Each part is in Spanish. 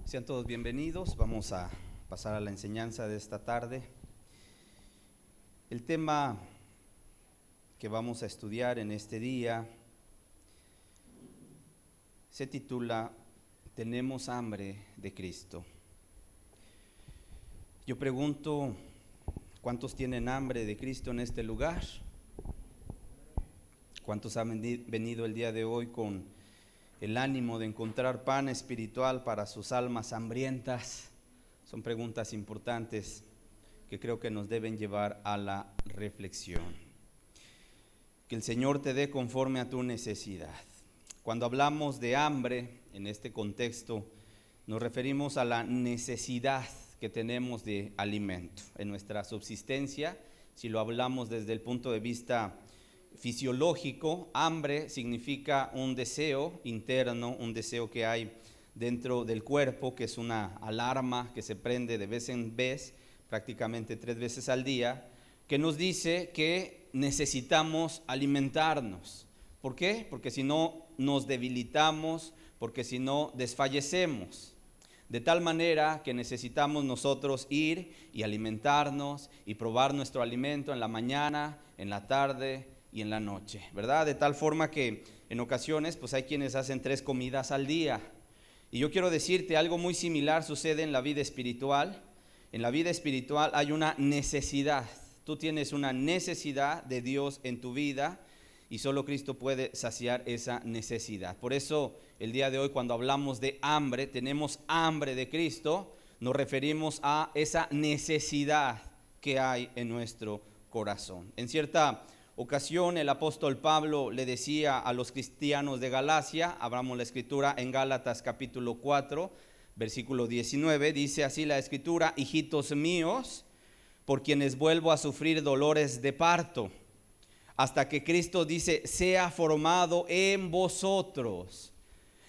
Sean todos bienvenidos. Vamos a pasar a la enseñanza de esta tarde. El tema que vamos a estudiar en este día se titula Tenemos hambre de Cristo. Yo pregunto, ¿cuántos tienen hambre de Cristo en este lugar? ¿Cuántos han venido el día de hoy con el ánimo de encontrar pan espiritual para sus almas hambrientas? Son preguntas importantes que creo que nos deben llevar a la reflexión. Que el Señor te dé conforme a tu necesidad. Cuando hablamos de hambre, en este contexto, nos referimos a la necesidad que tenemos de alimento en nuestra subsistencia. Si lo hablamos desde el punto de vista fisiológico, hambre significa un deseo interno, un deseo que hay dentro del cuerpo, que es una alarma que se prende de vez en vez, prácticamente 3 veces al día, que nos dice que necesitamos alimentarnos. ¿Por qué? Porque si no nos debilitamos, porque si no desfallecemos. De tal manera que necesitamos nosotros ir y alimentarnos y probar nuestro alimento en la mañana, en la tarde y en la noche, ¿verdad? De tal forma que en ocasiones pues hay quienes hacen 3 comidas al día. Y yo quiero decirte, algo muy similar sucede en la vida espiritual. En la vida espiritual hay una necesidad. Tú tienes una necesidad de Dios en tu vida y solo Cristo puede saciar esa necesidad. Por eso el día de hoy, cuando hablamos de hambre, tenemos hambre de Cristo, nos referimos a esa necesidad que hay en nuestro corazón. En cierta ocasión el apóstol Pablo le decía a los cristianos de Galacia, abramos la escritura en Gálatas capítulo 4, versículo 19, dice así la escritura: hijitos míos, por quienes vuelvo a sufrir dolores de parto, hasta que Cristo, dice, sea formado en vosotros.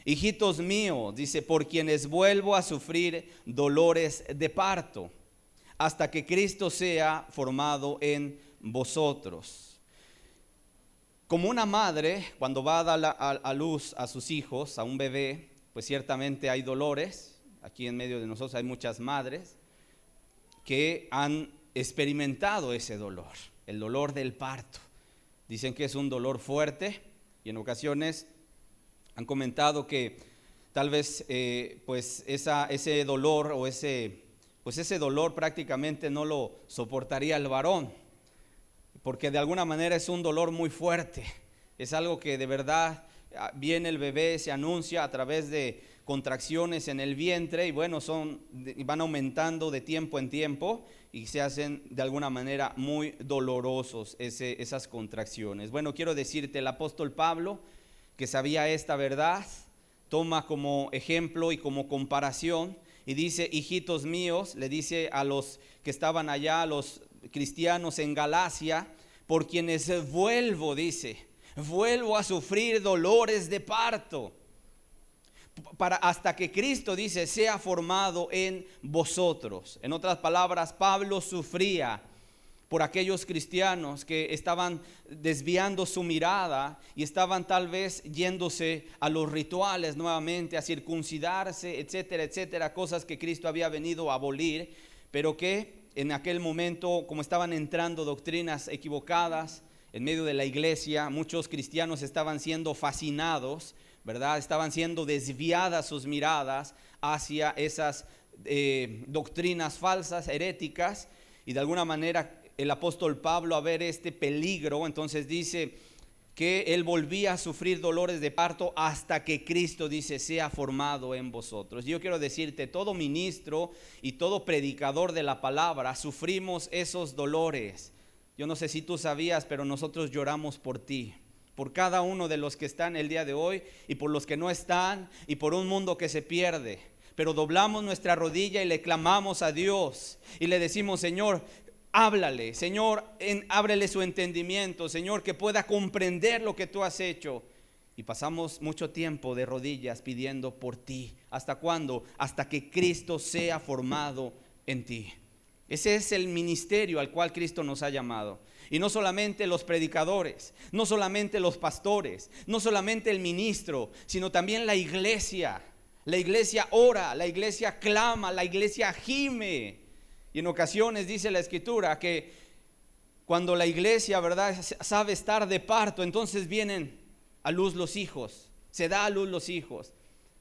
Hijitos míos, dice, por quienes vuelvo a sufrir dolores de parto, hasta que Cristo sea formado en vosotros. Como una madre, cuando va a dar a luz a sus hijos, a un bebé, pues ciertamente hay dolores. Aquí en medio de nosotros hay muchas madres que han experimentado ese dolor, el dolor del parto. Dicen que es un dolor fuerte y en ocasiones han comentado que tal vez pues ese dolor o ese dolor prácticamente no lo soportaría el varón, porque de alguna manera es un dolor muy fuerte. Es algo que de verdad viene el bebé, se anuncia a través de contracciones en el vientre y bueno, van aumentando de tiempo en tiempo y se hacen de alguna manera muy dolorosos esas contracciones. Bueno, quiero decirte, el apóstol Pablo, que sabía esta verdad, toma como ejemplo y como comparación y dice: hijitos míos, le dice a los que estaban allá, a los cristianos en Galacia, por quienes vuelvo, dice, vuelvo a sufrir dolores de parto, hasta que Cristo, dice, sea formado en vosotros. En otras palabras, Pablo sufría por aquellos cristianos que estaban desviando su mirada y estaban tal vez yéndose a los rituales nuevamente, a circuncidarse, etcétera, etcétera, cosas que Cristo había venido a abolir, pero que en aquel momento, como estaban entrando doctrinas equivocadas en medio de la iglesia, muchos cristianos estaban siendo fascinados, ¿verdad? Estaban siendo desviadas sus miradas hacia esas doctrinas falsas, heréticas, y de alguna manera el apóstol Pablo, a ver este peligro, entonces dice que él volvía a sufrir dolores de parto hasta que Cristo, dice, sea formado en vosotros. Yo quiero decirte, todo ministro y todo predicador de la palabra sufrimos esos dolores. Yo no sé si tú sabías, pero nosotros lloramos por ti, por cada uno de los que están el día de hoy y por los que no están y por un mundo que se pierde. Pero doblamos nuestra rodilla y le clamamos a Dios y le decimos: Señor, háblale, Señor, ábrele su entendimiento, Señor, que pueda comprender lo que tú has hecho. Y pasamos mucho tiempo de rodillas pidiendo por ti. ¿Hasta cuándo? Hasta que Cristo sea formado en ti. Ese es el ministerio al cual Cristo nos ha llamado. Y no solamente los predicadores, no solamente los pastores, no solamente el ministro, sino también la iglesia. la iglesia ora, la iglesia clama, la iglesia gime. Y en ocasiones dice la Escritura que cuando la iglesia, ¿verdad?, sabe estar de parto, entonces vienen a luz los hijos, se da a luz los hijos.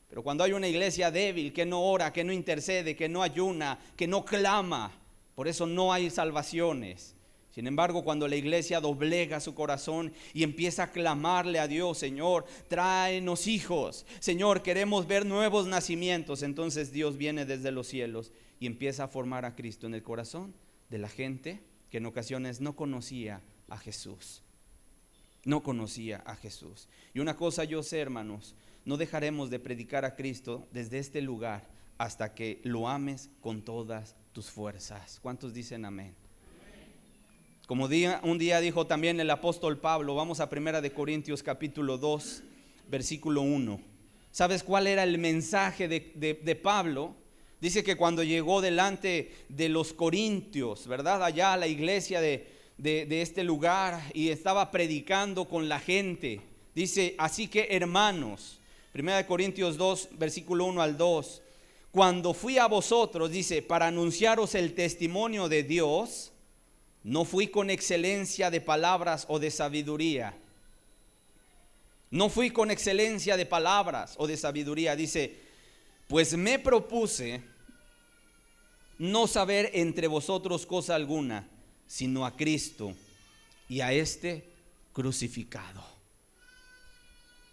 Pero cuando hay una iglesia débil, que no ora, que no intercede, que no ayuna, que no clama, por eso no hay salvaciones. Sin embargo, cuando la iglesia doblega su corazón y empieza a clamarle a Dios: Señor, tráenos hijos, Señor, queremos ver nuevos nacimientos, entonces Dios viene desde los cielos y empieza a formar a Cristo en el corazón de la gente que en ocasiones no conocía a Jesús. No conocía a Jesús. Y una cosa yo sé, hermanos, no dejaremos de predicar a Cristo desde este lugar hasta que lo ames con todas tus fuerzas. ¿Cuántos dicen amén? Como un día dijo también el apóstol Pablo, vamos a 1 Corintios capítulo 2, versículo 1. ¿Sabes cuál era el mensaje de Pablo? Dice que cuando llegó delante de los corintios, ¿verdad?, allá a la iglesia de este lugar, y estaba predicando con la gente, dice: así que, hermanos, 1 Corintios 2, versículo 1 al 2, cuando fui a vosotros, dice, para anunciaros el testimonio de Dios, no fui con excelencia de palabras o de sabiduría. No fui con excelencia de palabras o de sabiduría. Dice: pues me propuse no saber entre vosotros cosa alguna, sino a Cristo y a este crucificado.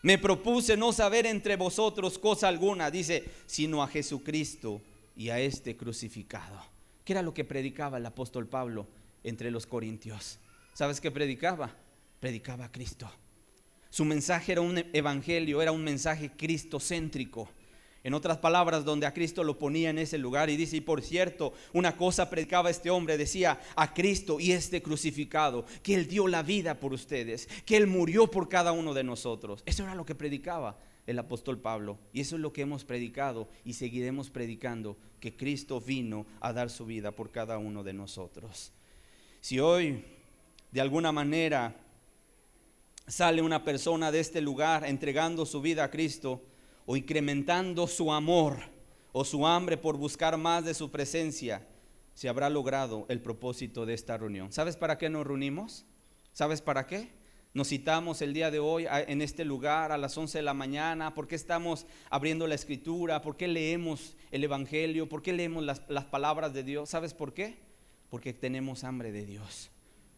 Me propuse no saber entre vosotros cosa alguna, dice, sino a Jesucristo y a este crucificado. ¿Qué era lo que predicaba el apóstol Pablo entre los corintios? ¿Sabes qué predicaba? Predicaba a Cristo. Su mensaje era un evangelio, era un mensaje cristocéntrico. En otras palabras, donde a Cristo lo ponía en ese lugar. Y dice: y por cierto, una cosa predicaba este hombre, decía: a Cristo y este crucificado, que Él dio la vida por ustedes, que Él murió por cada uno de nosotros. Eso era lo que predicaba el apóstol Pablo, y eso es lo que hemos predicado y seguiremos predicando, que Cristo vino a dar su vida por cada uno de nosotros. Si hoy de alguna manera sale una persona de este lugar entregando su vida a Cristo, o incrementando su amor o su hambre por buscar más de su presencia, se habrá logrado el propósito de esta reunión. ¿Sabes para qué nos reunimos? ¿Sabes para qué? Nos citamos el día de hoy en este lugar a las 11 de la mañana. ¿Por qué estamos abriendo la Escritura? ¿Por qué leemos el Evangelio? ¿Por qué leemos las palabras de Dios? ¿Sabes por qué? Porque tenemos hambre de Dios,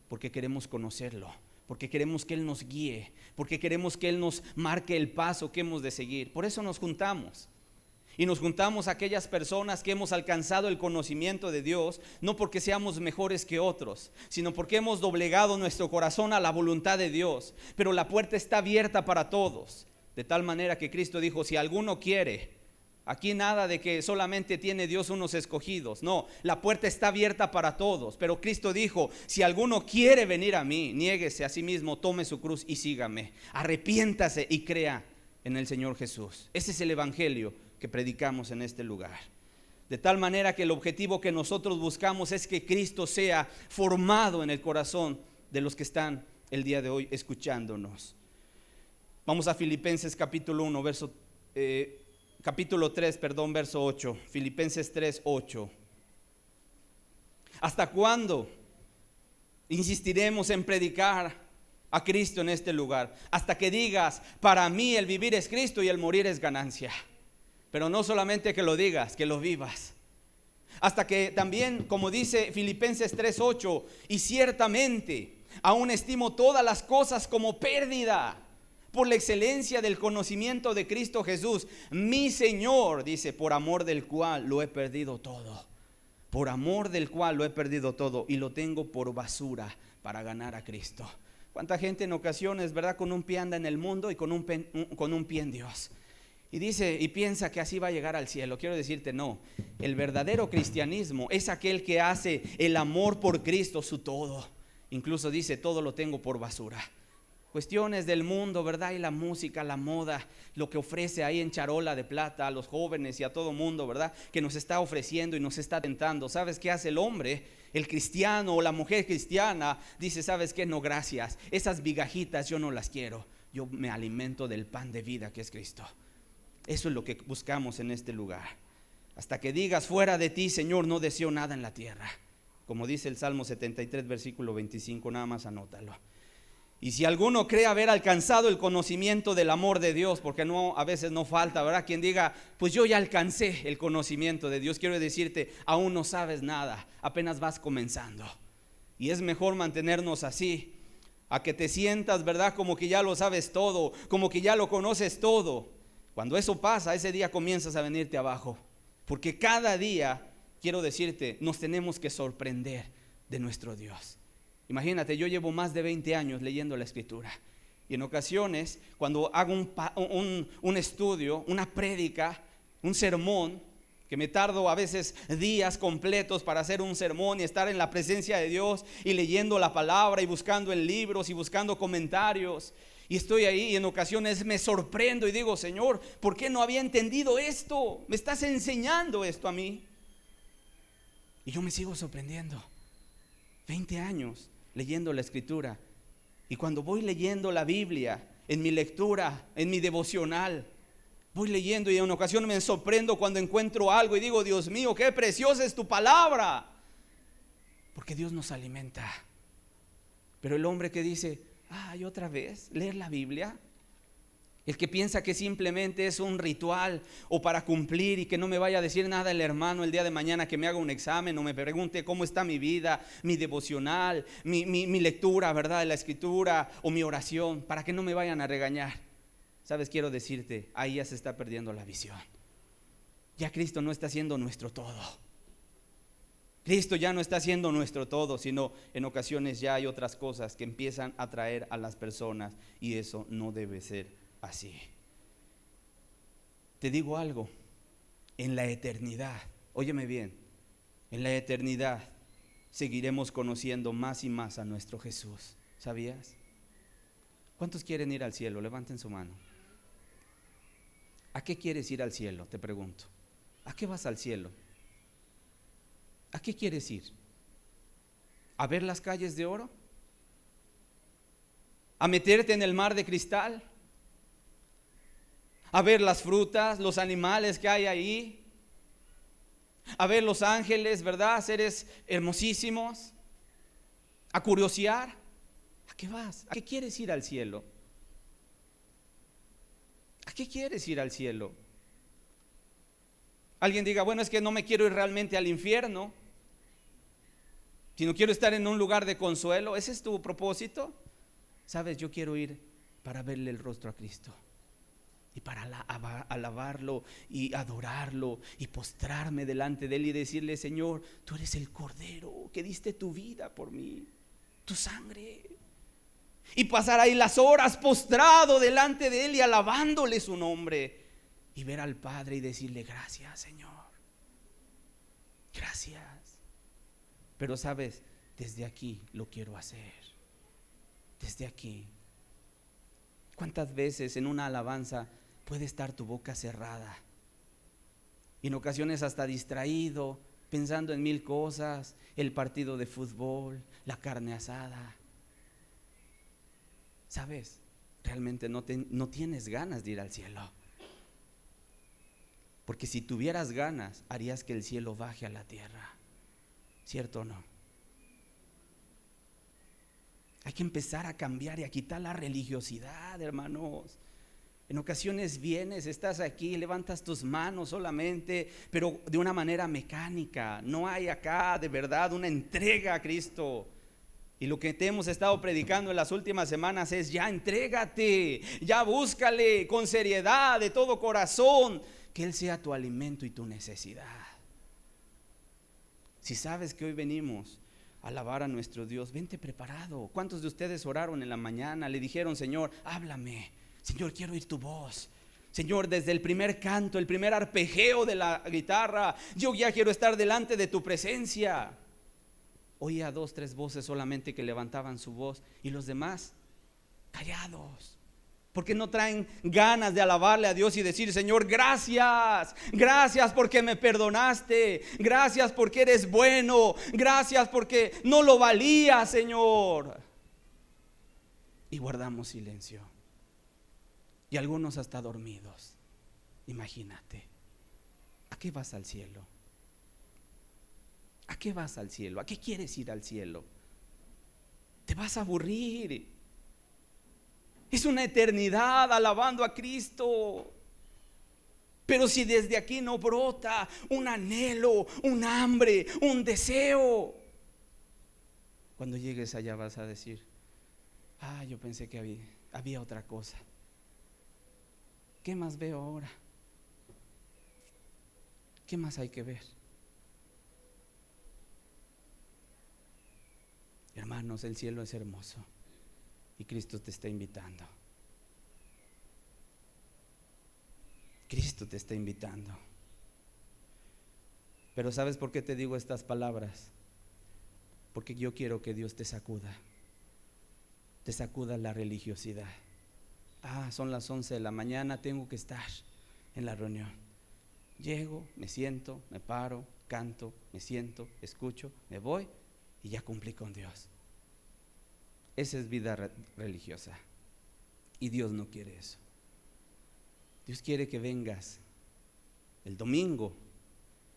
porque queremos conocerlo, porque queremos que Él nos guíe, porque queremos que Él nos marque el paso que hemos de seguir. Por eso nos juntamos. Y nos juntamos aquellas personas que hemos alcanzado el conocimiento de Dios, no porque seamos mejores que otros, sino porque hemos doblegado nuestro corazón a la voluntad de Dios. Pero la puerta está abierta para todos, de tal manera que Cristo dijo: si alguno quiere, aquí nada de que solamente tiene Dios unos escogidos. No, la puerta está abierta para todos. Pero Cristo dijo: si alguno quiere venir a mí, niéguese a sí mismo, tome su cruz y sígame. Arrepiéntase y crea en el Señor Jesús. Ese es el evangelio que predicamos en este lugar. De tal manera que el objetivo que nosotros buscamos es que Cristo sea formado en el corazón de los que están el día de hoy escuchándonos. Vamos a Filipenses capítulo 1, capítulo 3, verso 8. Filipenses 3, 8. ¿Hasta cuándo insistiremos en predicar a Cristo en este lugar? Hasta que digas: para mí el vivir es Cristo y el morir es ganancia. Pero no solamente que lo digas, que lo vivas. Hasta que también, como dice Filipenses 3, 8, y ciertamente aún estimo todas las cosas como pérdida por la excelencia del conocimiento de Cristo Jesús, mi Señor, dice, por amor del cual lo he perdido todo. Por amor del cual lo he perdido todo y lo tengo por basura para ganar a Cristo. ¿Cuánta gente en ocasiones, verdad, con un pie anda en el mundo y con un pie en Dios? Y dice y piensa que así va a llegar al cielo. Quiero decirte, no. El verdadero cristianismo es aquel que hace el amor por Cristo su todo. Incluso dice: todo lo tengo por basura. Cuestiones del mundo, ¿verdad? Y la música, la moda, lo que ofrece ahí en charola de plata a los jóvenes y a todo mundo, ¿verdad? Que nos está ofreciendo y nos está tentando. ¿Sabes qué hace el hombre? El cristiano o la mujer cristiana dice: ¿sabes qué? No, gracias. Esas migajitas yo no las quiero. Yo me alimento del pan de vida que es Cristo. Eso es lo que buscamos en este lugar. Hasta que digas: fuera de ti, Señor, no deseo nada en la tierra. Como dice el Salmo 73, versículo 25, nada más anótalo. Y si alguno cree haber alcanzado el conocimiento del amor de Dios, porque a veces no falta, ¿verdad?, quien diga: pues yo ya alcancé el conocimiento de Dios. Quiero decirte, aún no sabes nada, apenas vas comenzando. Y es mejor mantenernos así, a que te sientas, ¿verdad?, como que ya lo sabes todo, como que ya lo conoces todo. Cuando eso pasa, ese día comienzas a venirte abajo. Porque cada día, quiero decirte, nos tenemos que sorprender de nuestro Dios. Imagínate, yo llevo más de 20 años leyendo la Escritura. Y en ocasiones, cuando hago un estudio, una prédica, un sermón, que me tardo a veces días completos para hacer un sermón y estar en la presencia de Dios y leyendo la palabra y buscando en libros y buscando comentarios. Y estoy ahí y en ocasiones me sorprendo y digo: Señor, ¿por qué no había entendido esto? Me estás enseñando esto a mí. Y yo me sigo sorprendiendo. 20 años leyendo la Escritura. Y cuando voy leyendo la Biblia, en mi lectura, en mi devocional, voy leyendo y en ocasiones me sorprendo cuando encuentro algo y digo: Dios mío, qué preciosa es tu palabra. Porque Dios nos alimenta. Pero el hombre que dice: ay, otra vez, leer la Biblia. El que piensa que simplemente es un ritual o para cumplir y que no me vaya a decir nada el hermano el día de mañana que me haga un examen o me pregunte cómo está mi vida, mi devocional, mi lectura, ¿verdad?, de la Escritura o mi oración, para que no me vayan a regañar. Sabes, quiero decirte, ahí ya se está perdiendo la visión. Ya Cristo no está siendo nuestro todo. Cristo ya no está siendo nuestro todo, sino en ocasiones ya hay otras cosas que empiezan a atraer a las personas, y eso no debe ser así. Te digo algo, en la eternidad, óyeme bien, en la eternidad seguiremos conociendo más y más a nuestro Jesús. ¿Sabías? ¿Cuántos quieren ir al cielo? Levanten su mano. ¿A qué quieres ir al cielo? Te pregunto. ¿A qué vas al cielo? ¿A qué quieres ir? ¿A ver las calles de oro? ¿A meterte en el mar de cristal? ¿A ver las frutas, los animales que hay ahí? ¿A ver los ángeles, verdad? Seres hermosísimos. ¿A curiosear? ¿A qué vas? ¿A qué quieres ir al cielo? ¿A qué quieres ir al cielo? Alguien diga: bueno, es que no me quiero ir realmente al infierno, sino quiero estar en un lugar de consuelo. ¿Ese es tu propósito? Sabes, yo quiero ir para verle el rostro a Cristo y para alabarlo y adorarlo y postrarme delante de Él y decirle: Señor, tú eres el Cordero que diste tu vida por mí, tu sangre. Y pasar ahí las horas postrado delante de Él y alabándole su nombre, y ver al Padre y decirle: gracias, Señor, gracias. Pero sabes, desde aquí lo quiero hacer. Desde aquí. ¿Cuántas veces en una alabanza puede estar tu boca cerrada? Y en ocasiones hasta distraído, pensando en mil cosas, el partido de fútbol, la carne asada. ¿Sabes? Realmente no tienes ganas de ir al cielo. Porque si tuvieras ganas, harías que el cielo baje a la tierra. ¿Cierto o no? Hay que empezar a cambiar y a quitar la religiosidad, hermanos. En ocasiones vienes, estás aquí, levantas tus manos solamente, pero de una manera mecánica. No hay acá de verdad una entrega a Cristo. Y lo que te hemos estado predicando en las últimas semanas es: ya entrégate, ya búscale con seriedad, de todo corazón, que Él sea tu alimento y tu necesidad. Si sabes que hoy venimos a alabar a nuestro Dios, vente preparado. ¿Cuántos de ustedes oraron en la mañana? Le dijeron: Señor, háblame. Señor, quiero oír tu voz. Señor, desde el primer canto, el primer arpegio de la guitarra, yo ya quiero estar delante de tu presencia. Oía 2, 3 voces solamente que levantaban su voz, y los demás callados. Porque no traen ganas de alabarle a Dios y decir: Señor, gracias, gracias porque me perdonaste, gracias porque eres bueno, gracias porque no lo valía, Señor. Y guardamos silencio. Y algunos hasta dormidos. Imagínate, ¿a qué vas al cielo? ¿A qué vas al cielo? ¿A qué quieres ir al cielo? Te vas a aburrir. Es una eternidad alabando a Cristo. Pero si desde aquí no brota un anhelo, un hambre, un deseo, cuando llegues allá vas a decir: yo pensé que había otra cosa. ¿Qué más veo ahora? ¿Qué más hay que ver? Hermanos, el cielo es hermoso y Cristo te está invitando. Cristo te está invitando. Pero ¿sabes por qué te digo estas palabras? Porque yo quiero que Dios te sacuda la religiosidad. Son las 11 de la mañana, tengo que estar en la reunión. Llego, me siento, me paro, canto, me siento, escucho, me voy y ya cumplí con Dios. Esa es vida religiosa y Dios no quiere eso. Dios quiere que vengas el domingo,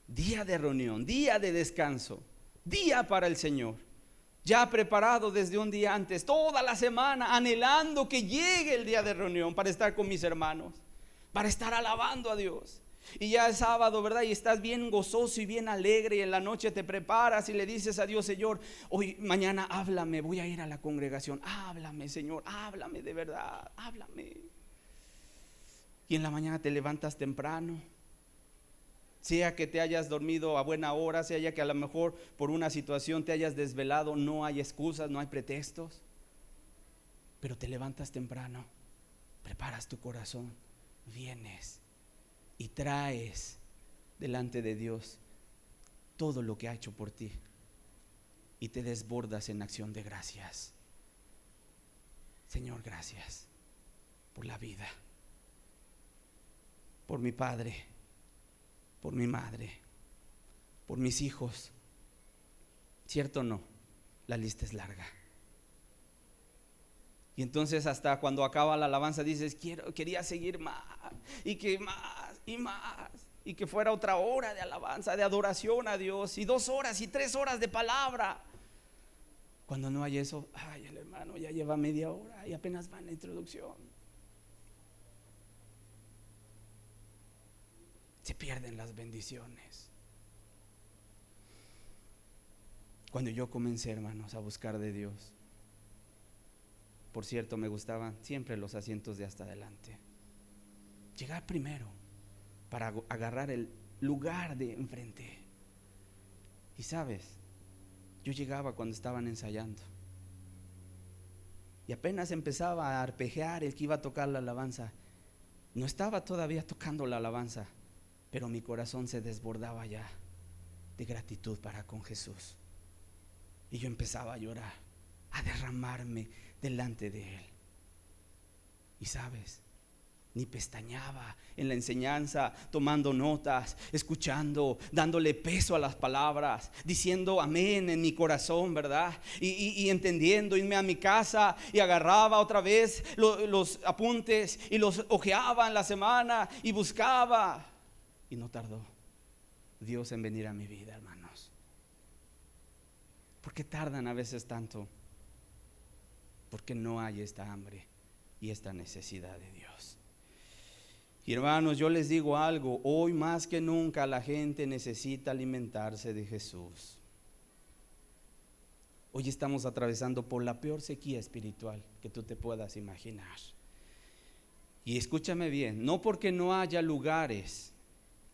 día de reunión, día de descanso, día para el Señor, ya preparado desde un día antes, toda la semana, anhelando que llegue el día de reunión para estar con mis hermanos, para estar alabando a Dios. Y ya es sábado, ¿verdad? Y estás bien gozoso y bien alegre, y en la noche te preparas y le dices a Dios: Señor, hoy, mañana háblame, voy a ir a la congregación, háblame, Señor, háblame de verdad, háblame. Y en la mañana te levantas temprano, sea que te hayas dormido a buena hora, sea que a lo mejor por una situación te hayas desvelado, no hay excusas, no hay pretextos, pero te levantas temprano, preparas tu corazón, vienes y traes delante de Dios todo lo que ha hecho por ti y te desbordas en acción de gracias. Señor, gracias por la vida, por mi padre, por mi madre, por mis hijos. ¿Cierto o no? La lista es larga. Y entonces hasta cuando acaba la alabanza dices: quería seguir más, y que más y más, y que fuera otra hora de alabanza, de adoración a Dios, y 2 horas y 3 horas de palabra. Cuando no hay eso, el hermano ya lleva media hora y apenas va en la introducción. Se pierden las bendiciones. Cuando yo comencé, hermanos, a buscar de Dios, por cierto, me gustaban siempre los asientos de hasta adelante. Llegar primero para agarrar el lugar de enfrente. Y sabes, yo llegaba cuando estaban ensayando y apenas empezaba a arpegiar el que iba a tocar la alabanza. No estaba todavía tocando la alabanza, pero mi corazón se desbordaba ya de gratitud para con Jesús. Y yo empezaba a llorar, a derramarme delante de Él. Y sabes, ni pestañeaba en la enseñanza, tomando notas, escuchando, dándole peso a las palabras, diciendo amén en mi corazón, ¿verdad? Y entendiendo, irme a mi casa y agarraba otra vez los apuntes y los hojeaba en la semana y buscaba. Y no tardó Dios en venir a mi vida, hermanos. ¿Por qué tardan a veces tanto? Porque no hay esta hambre y esta necesidad de Dios. Y hermanos, yo les digo algo: hoy más que nunca la gente necesita alimentarse de Jesús. Hoy estamos atravesando por la peor sequía espiritual que tú te puedas imaginar. Y escúchame bien, no porque no haya lugares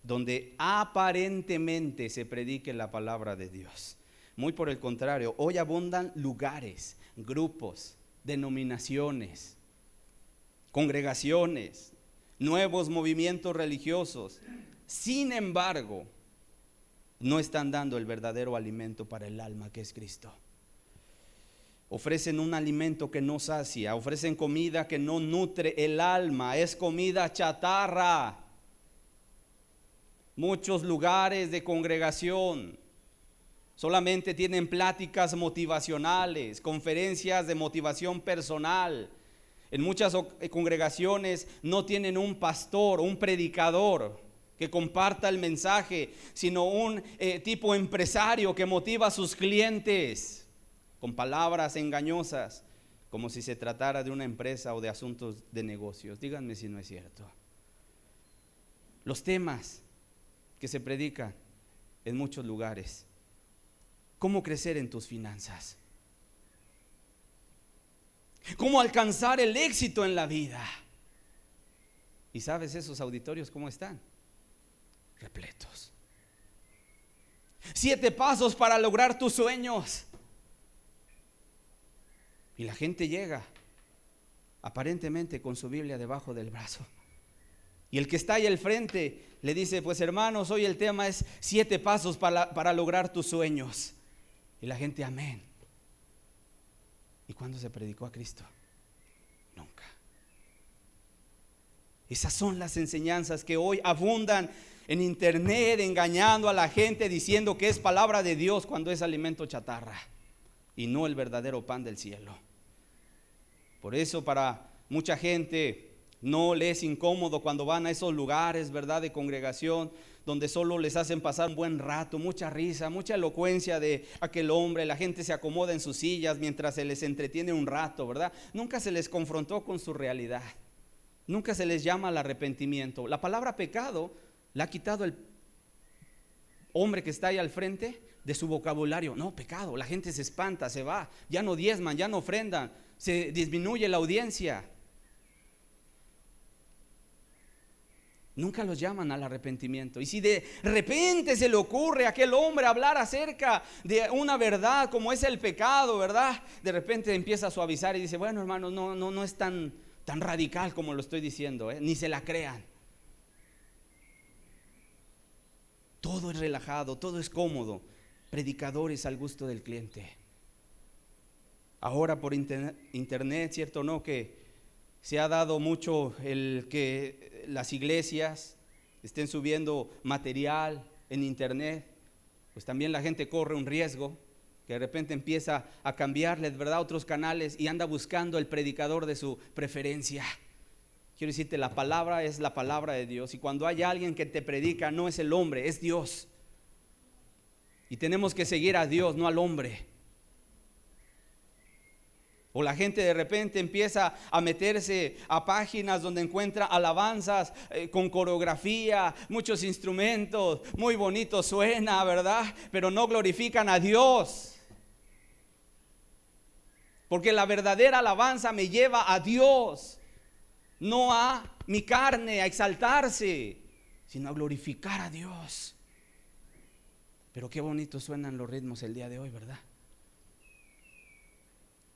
donde aparentemente se predique la palabra de Dios. Muy por el contrario, hoy abundan lugares, grupos, denominaciones, congregaciones, nuevos movimientos religiosos. Sin embargo, no están dando el verdadero alimento para el alma, que es Cristo. Ofrecen un alimento que no sacia, ofrecen comida que no nutre el alma, es comida chatarra. Muchos lugares de congregación solamente tienen pláticas motivacionales, conferencias de motivación personal, En muchas congregaciones no tienen un pastor, un predicador que comparta el mensaje, sino un tipo empresario que motiva a sus clientes con palabras engañosas, como si se tratara de una empresa o de asuntos de negocios. Díganme si no es cierto. Los temas que se predican en muchos lugares: cómo crecer en tus finanzas, cómo alcanzar el éxito en la vida. ¿Y sabes esos auditorios cómo están? Repletos. 7 pasos para lograr tus sueños. Y la gente llega aparentemente con su Biblia debajo del brazo. Y el que está ahí al frente le dice: pues hermanos, hoy el tema es 7 pasos para lograr tus sueños. Y la gente: amén. ¿Y cuándo se predicó a Cristo? Nunca. Esas son las enseñanzas que hoy abundan en internet, engañando a la gente, diciendo que es palabra de Dios cuando es alimento chatarra y no el verdadero pan del cielo. Por eso para mucha gente no les es incómodo cuando van a esos lugares, ¿verdad?, de congregación, donde solo les hacen pasar un buen rato, mucha risa, mucha elocuencia de aquel hombre. La gente se acomoda en sus sillas mientras se les entretiene un rato, ¿verdad? Nunca se les confrontó con su realidad. Nunca se les llama al arrepentimiento. La palabra pecado la ha quitado el hombre que está ahí al frente de su vocabulario. No, pecado. La gente se espanta, se va. Ya no diezman, ya no ofrendan. Se disminuye la audiencia. Nunca los llaman al arrepentimiento. Y si de repente se le ocurre a aquel hombre hablar acerca de una verdad como es el pecado, ¿verdad? De repente empieza a suavizar y dice: bueno, hermanos, no es tan radical como lo estoy diciendo, ni se la crean. Todo es relajado, todo es cómodo. Predicadores al gusto del cliente. Ahora por internet, ¿cierto o no?, que se ha dado mucho el que las iglesias estén subiendo material en internet. Pues también la gente corre un riesgo, que de repente empieza a cambiarles, ¿verdad?, otros canales y anda buscando el predicador de su preferencia. Quiero decirte, la palabra es la palabra de Dios, y cuando hay alguien que te predica, no es el hombre, es Dios. Y tenemos que seguir a Dios, no al hombre. O la gente de repente empieza a meterse a páginas donde encuentra alabanzas con coreografía, muchos instrumentos, muy bonito suena, ¿verdad? Pero no glorifican a Dios. Porque la verdadera alabanza me lleva a Dios, no a mi carne, a exaltarse, sino a glorificar a Dios. Pero qué bonito suenan los ritmos el día de hoy, ¿verdad?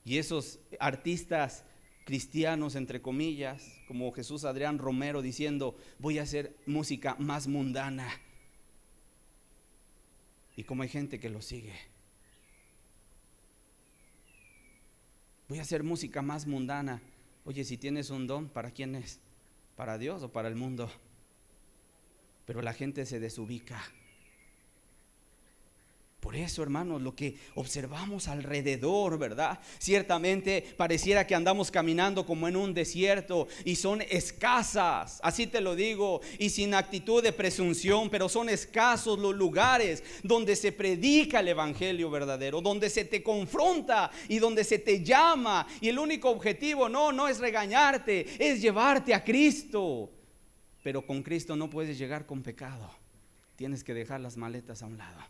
Y esos artistas cristianos, entre comillas, como Jesús Adrián Romero diciendo: voy a hacer música más mundana. Y como hay gente que lo sigue. Voy a hacer música más mundana. Oye, si tienes un don, ¿para quién es? ¿Para Dios o para el mundo? Pero la gente se desubica. Por eso, hermanos, lo que observamos alrededor, ¿verdad? Ciertamente pareciera que andamos caminando como en un desierto y son escasas, así te lo digo, y sin actitud de presunción, pero son escasos los lugares donde se predica el evangelio verdadero, donde se te confronta y donde se te llama, y el único objetivo no es regañarte, es llevarte a Cristo. Pero con Cristo no puedes llegar con pecado, tienes que dejar las maletas a un lado.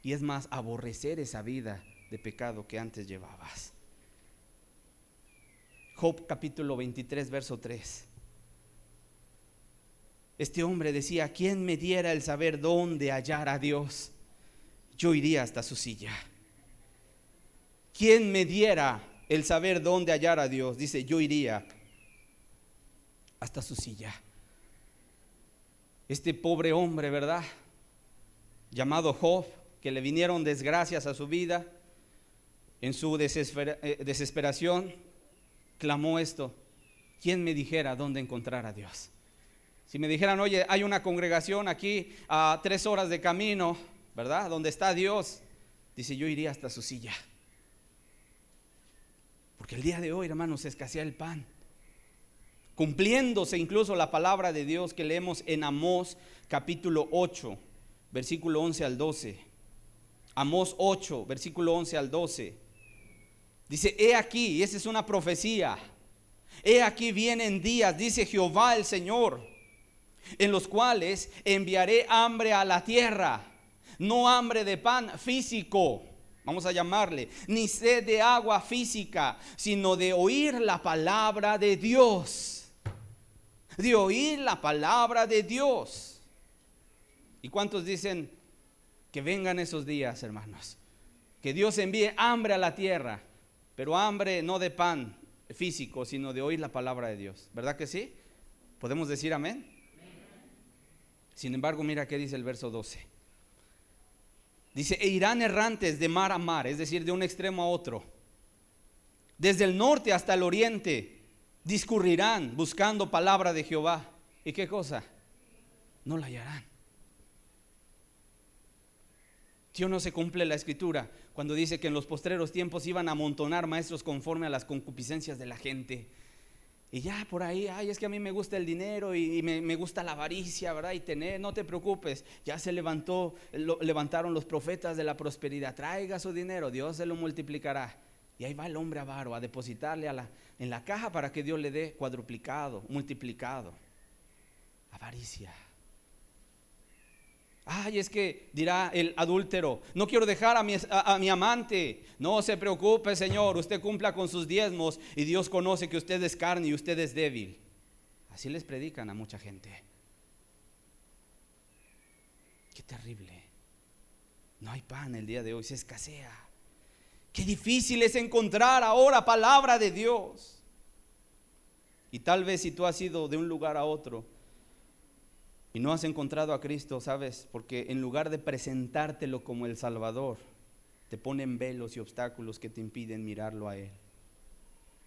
Y es más, aborrecer esa vida de pecado que antes llevabas. Job capítulo 23, verso 3. Este hombre decía: ¿quién me diera el saber dónde hallar a Dios? Yo iría hasta su silla. ¿Quién me diera el saber dónde hallar a Dios? Dice: yo iría hasta su silla. Este pobre hombre, ¿verdad?, llamado Job, que le vinieron desgracias a su vida, en su desesperación, clamó esto: ¿quién me dijera dónde encontrar a Dios? Si me dijeran: oye, hay una congregación aquí a 3 horas de camino, ¿verdad?, donde está Dios, dice: yo iría hasta su silla. Porque el día de hoy, hermanos, escasea el pan. cumpliéndose incluso la palabra de Dios que leemos en Amós capítulo 8, versículo 11 al 12. Amós 8, versículo 11 al 12. Dice, he aquí, y esa es una profecía, he aquí vienen días, dice Jehová el Señor, en los cuales enviaré hambre a la tierra, no hambre de pan físico, vamos a llamarle, ni sed de agua física, sino de oír la palabra de Dios. De oír la palabra de Dios. ¿Y cuántos dicen que vengan esos días, hermanos? Que Dios envíe hambre a la tierra, pero hambre no de pan físico, sino de oír la palabra de Dios. ¿Verdad que sí? ¿Podemos decir amén? Sin embargo, mira qué dice el verso 12. Dice, e irán errantes de mar a mar, es decir, de un extremo a otro. Desde el norte hasta el oriente discurrirán buscando palabra de Jehová. ¿Y qué cosa? No la hallarán. ¿Sí o no se cumple la escritura cuando dice que en los postreros tiempos iban a amontonar maestros conforme a las concupiscencias de la gente? Y ya por ahí, ay, es que a mí me gusta el dinero y me gusta la avaricia, ¿verdad? Y tener, no te preocupes, ya se levantaron los profetas de la prosperidad. Traiga su dinero, Dios se lo multiplicará. Y ahí va el hombre avaro a depositarle en la caja para que Dios le dé cuadruplicado, multiplicado. Avaricia. Ay, es que dirá el adúltero, no quiero dejar a mi amante. No se preocupe, Señor, usted cumpla con sus diezmos y Dios conoce que usted es carne y usted es débil. Así les predican a mucha gente. Qué terrible. No hay pan el día de hoy, se escasea. Qué difícil es encontrar ahora palabra de Dios. Y tal vez si tú has ido de un lugar a otro y no has encontrado a Cristo, ¿sabes? Porque en lugar de presentártelo como el Salvador, te ponen velos y obstáculos que te impiden mirarlo a Él.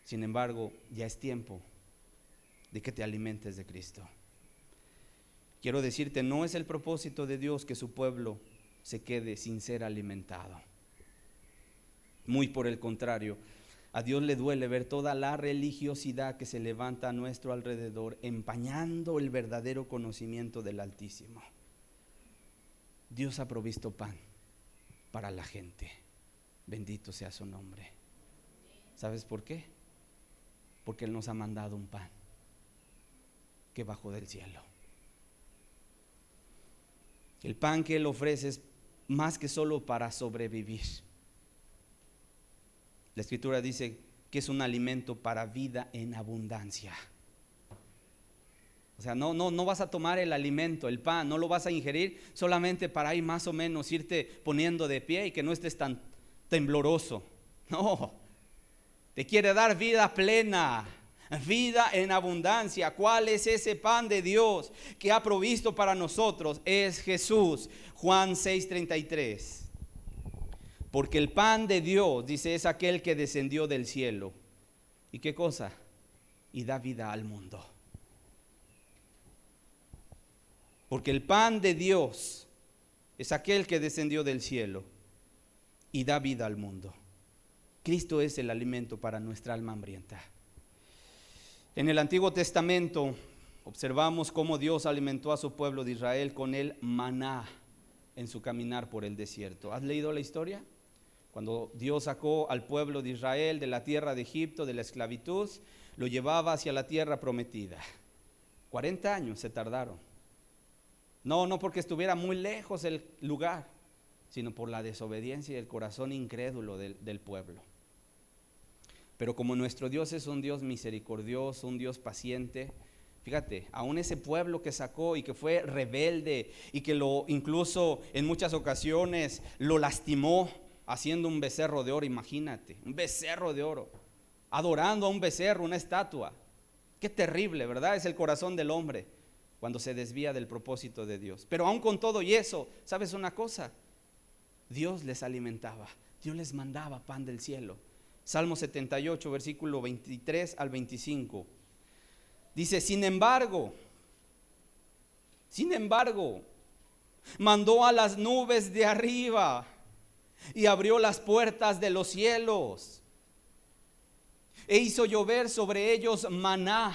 Sin embargo, ya es tiempo de que te alimentes de Cristo. Quiero decirte, no es el propósito de Dios que su pueblo se quede sin ser alimentado. Muy por el contrario, a Dios le duele ver toda la religiosidad que se levanta a nuestro alrededor, empañando el verdadero conocimiento del Altísimo. Dios ha provisto pan para la gente. Bendito sea su nombre. ¿Sabes por qué? Porque Él nos ha mandado un pan que bajó del cielo. El pan que Él ofrece es más que solo para sobrevivir. La Escritura dice que es un alimento para vida en abundancia. O sea, no vas a tomar el alimento, el pan, no lo vas a ingerir solamente para ahí más o menos irte poniendo de pie y que no estés tan tembloroso. No, te quiere dar vida plena, vida en abundancia. ¿Cuál es ese pan de Dios que ha provisto para nosotros? Es Jesús. Juan 6:33. Porque el pan de Dios, dice, es aquel que descendió del cielo. ¿Y qué cosa? Y da vida al mundo. Porque el pan de Dios es aquel que descendió del cielo y da vida al mundo. Cristo es el alimento para nuestra alma hambrienta. En el Antiguo Testamento observamos cómo Dios alimentó a su pueblo de Israel con el maná en su caminar por el desierto. ¿Has leído la historia? Cuando Dios sacó al pueblo de Israel de la tierra de Egipto, de la esclavitud, lo llevaba hacia la tierra prometida. 40 años se tardaron. No porque estuviera muy lejos el lugar, sino por la desobediencia y el corazón incrédulo del pueblo. Pero como nuestro Dios es un Dios misericordioso, un Dios paciente, fíjate, aún ese pueblo que sacó y que fue rebelde y que incluso en muchas ocasiones lo lastimó, haciendo un becerro de oro, imagínate, un becerro de oro, adorando a un becerro, una estatua. Qué terrible, ¿verdad? Es el corazón del hombre cuando se desvía del propósito de Dios. Pero aún con todo y eso, ¿sabes una cosa? Dios les alimentaba, Dios les mandaba pan del cielo. Salmo 78, versículo 23 al 25. Dice, sin embargo, mandó a las nubes de arriba y abrió las puertas de los cielos e hizo llover sobre ellos maná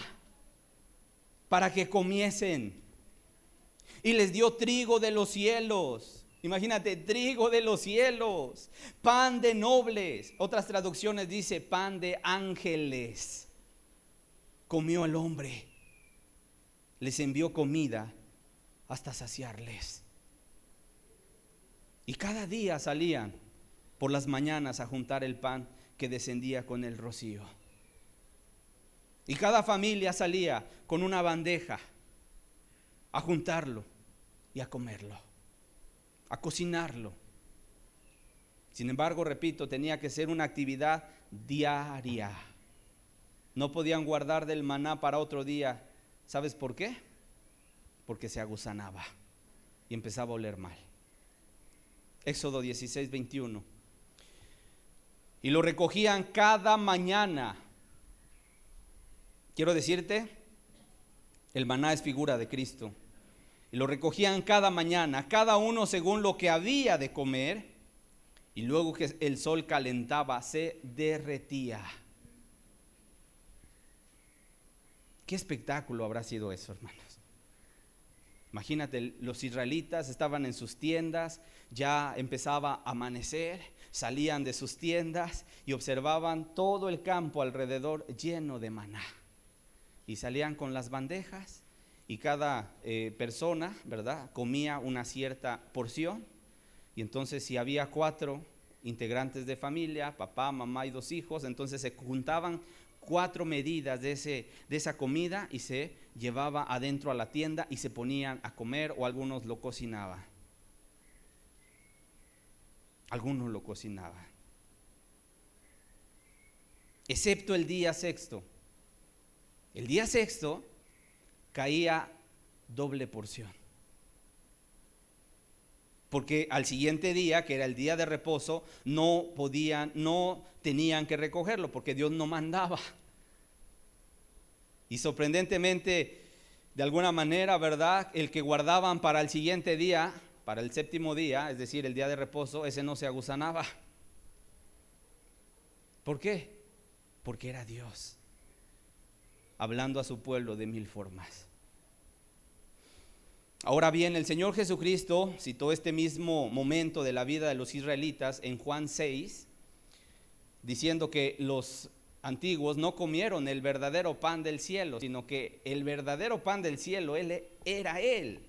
para que comiesen. Y les dio trigo de los cielos. Imagínate, trigo de los cielos, pan de nobles. Otras traducciones dice pan de ángeles. Comió el hombre. Les envió comida hasta saciarles. Y cada día salían por las mañanas a juntar el pan que descendía con el rocío. Y cada familia salía con una bandeja a juntarlo y a comerlo, a cocinarlo. Sin embargo, repito, tenía que ser una actividad diaria. No podían guardar del maná para otro día. ¿Sabes por qué? Porque se agusanaba y empezaba a oler mal. Éxodo 16:21. Y lo recogían cada mañana. Quiero decirte, el maná es figura de Cristo. Y lo recogían cada mañana, cada uno según lo que había de comer. Y luego que el sol calentaba, se derretía. ¿Qué espectáculo habrá sido eso, hermanos? Imagínate, los israelitas estaban en sus tiendas, ya empezaba a amanecer, salían de sus tiendas y observaban todo el campo alrededor lleno de maná. Y salían con las bandejas y cada persona, ¿verdad?, comía una cierta porción. Y entonces si había 4 integrantes de familia, papá, mamá y 2 hijos, entonces se juntaban 4 medidas de esa comida y se llevaba adentro a la tienda y se ponían a comer, o algunos lo cocinaban. Algunos lo cocinaban. Excepto el día sexto. El día sexto caía doble porción. Porque al siguiente día, que era el día de reposo, no tenían que recogerlo, porque Dios no mandaba. Y sorprendentemente, de alguna manera, ¿verdad?, el que guardaban para el siguiente día, para el séptimo día, es decir, el día de reposo, ese no se agusanaba. ¿Por qué? Porque era Dios hablando a su pueblo de 1000 formas. Ahora bien, el Señor Jesucristo citó este mismo momento de la vida de los israelitas en Juan 6, diciendo que los antiguos no comieron el verdadero pan del cielo, sino que el verdadero pan del cielo era Él.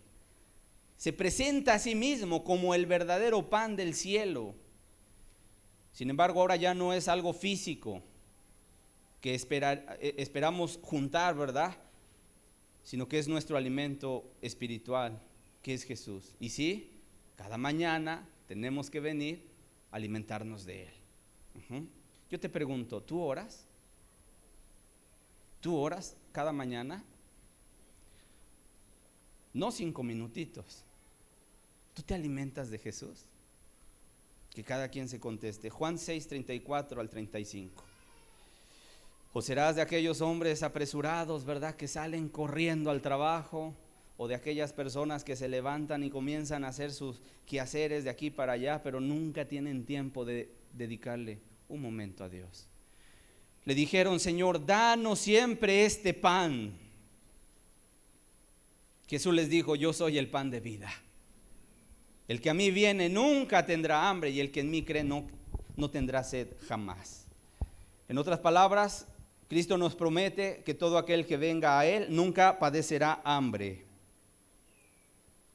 Se presenta a sí mismo como el verdadero pan del cielo. Sin embargo, ahora ya no es algo físico que esperamos juntar, ¿verdad?, sino que es nuestro alimento espiritual, que es Jesús. Y sí, cada mañana tenemos que venir a alimentarnos de Él. Yo te pregunto, ¿tú oras? ¿Tú oras cada mañana? No 5 minutitos. ¿Tú te alimentas de Jesús? Que cada quien se conteste. Juan 6, 34 al 35. ¿O serás de aquellos hombres apresurados, verdad, que salen corriendo al trabajo? ¿O de aquellas personas que se levantan y comienzan a hacer sus quehaceres de aquí para allá, pero nunca tienen tiempo de dedicarle un momento a Dios? Le dijeron: Señor, danos siempre este pan. Jesús les dijo: yo soy el pan de vida. El que a mí viene nunca tendrá hambre, y el que en mí cree no tendrá sed jamás. En otras palabras, Cristo nos promete que todo aquel que venga a Él nunca padecerá hambre.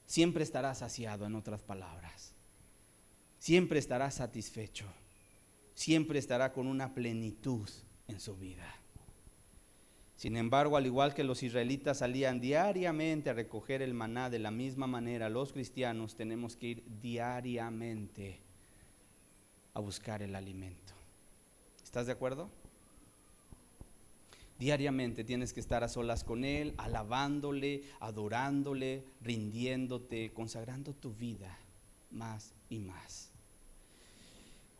Siempre estará saciado, en otras palabras. Siempre estará satisfecho. Siempre estará con una plenitud en su vida. Sin embargo, al igual que los israelitas salían diariamente a recoger el maná, de la misma manera los cristianos tenemos que ir diariamente a buscar el alimento. ¿Estás de acuerdo? Diariamente tienes que estar a solas con Él, alabándole, adorándole, rindiéndote, consagrando tu vida más y más.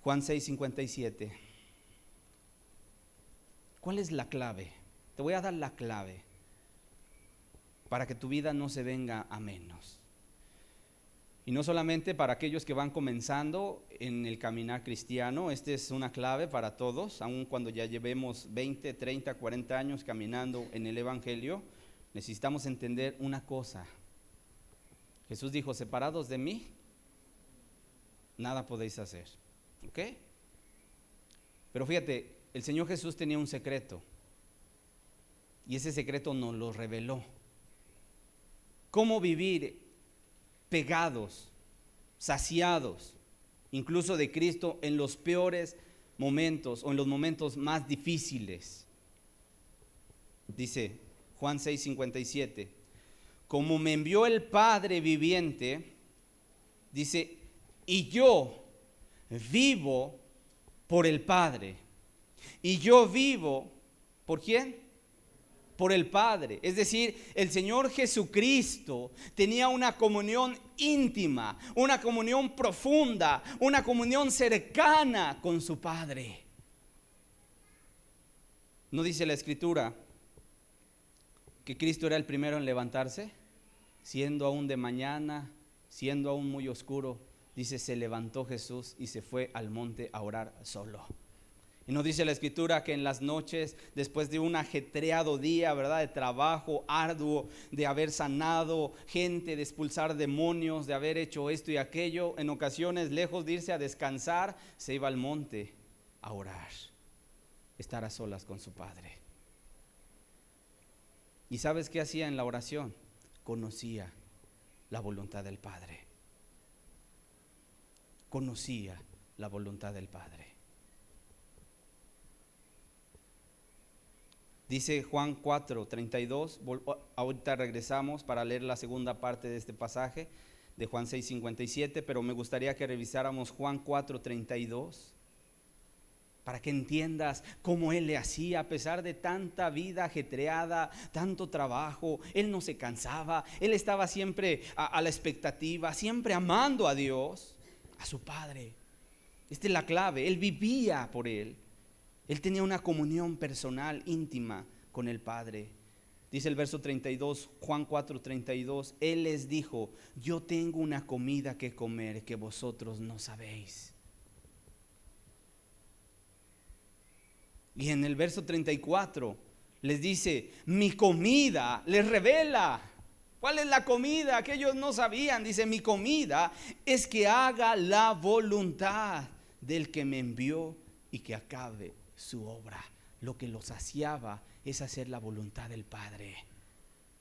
Juan 6:57. ¿Cuál es la clave? Te voy a dar la clave para que tu vida no se venga a menos. Y no solamente para aquellos que van comenzando en el caminar cristiano, esta es una clave para todos, aun cuando ya llevemos 20, 30, 40 años caminando en el Evangelio. necesitamos entender una cosa. Jesús dijo, separados de mí, nada podéis hacer. ¿Ok? Pero fíjate, el Señor Jesús tenía un secreto. Y ese secreto nos lo reveló. Cómo vivir pegados, saciados, incluso de Cristo en los peores momentos o en los momentos más difíciles. Dice Juan 6:57, como me envió el Padre viviente, dice, y yo vivo por el Padre. Y yo vivo, ¿por quién? Por el Padre. Es decir, el Señor Jesucristo tenía una comunión íntima, una comunión profunda, una comunión cercana con su Padre. ¿No dice la Escritura que Cristo era el primero en levantarse? Siendo aún de mañana, siendo aún muy oscuro, dice, se levantó Jesús y se fue al monte a orar solo. Y nos dice la Escritura que en las noches, después de un ajetreado día, ¿verdad?, de trabajo arduo, de haber sanado gente, de expulsar demonios, de haber hecho esto y aquello, en ocasiones, lejos de irse a descansar, se iba al monte a orar, estar a solas con su Padre. ¿Y sabes qué hacía en la oración? Conocía la voluntad del Padre. Conocía la voluntad del Padre. Dice Juan 4:32, ahorita regresamos para leer la segunda parte de este pasaje de Juan 6:57, pero me gustaría que revisáramos Juan 4:32 para que entiendas cómo Él le hacía a pesar de tanta vida ajetreada, tanto trabajo. Él no se cansaba, Él estaba siempre a la expectativa, siempre amando a Dios, a su Padre. Esta es la clave, Él vivía por Él. Él tenía una comunión personal, íntima con el Padre. Dice el verso 32, Juan 4:32, Él les dijo, yo tengo una comida que comer que vosotros no sabéis. Y en el verso 34 les dice, mi comida, les revela. ¿Cuál es la comida que ellos no sabían? Dice, mi comida es que haga la voluntad del que me envió y que acabe su obra. Lo que los saciaba es hacer la voluntad del Padre.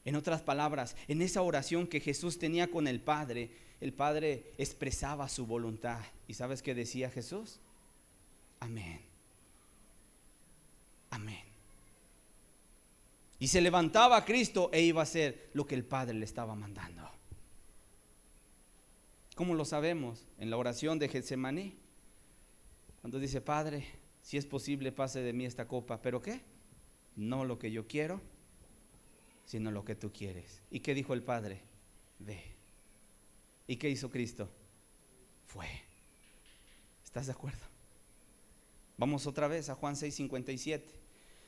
En otras palabras, en esa oración que Jesús tenía con el Padre expresaba su voluntad. ¿Y sabes qué decía Jesús? Amén. Amén. Y se levantaba Cristo e iba a hacer lo que el Padre le estaba mandando. ¿Cómo lo sabemos? En la oración de Getsemaní, cuando dice, Padre, si es posible, pase de mí esta copa. ¿Pero qué? No lo que yo quiero, sino lo que tú quieres. ¿Y qué dijo el Padre? Ve. ¿Y qué hizo Cristo? Fue. ¿Estás de acuerdo? Vamos otra vez a Juan 6:57.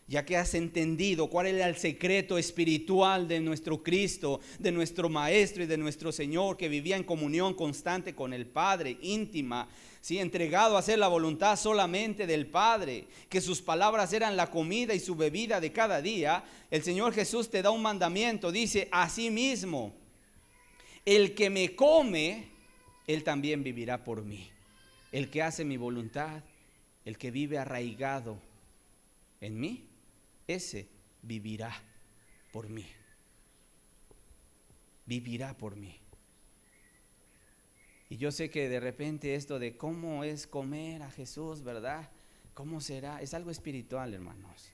Ya que has entendido cuál era el secreto espiritual de nuestro Cristo, de nuestro Maestro y de nuestro Señor, que vivía en comunión constante con el Padre, íntima, ¿sí?, entregado a hacer la voluntad solamente del Padre, que sus palabras eran la comida y su bebida de cada día, el Señor Jesús te da un mandamiento. Dice, asimismo, el que me come, él también vivirá por mí. El que hace mi voluntad, el que vive arraigado en mí, ese vivirá por mí. Vivirá por mí. Y yo sé que de repente esto de cómo es comer a Jesús, ¿verdad? ¿Cómo será? Es algo espiritual, hermanos.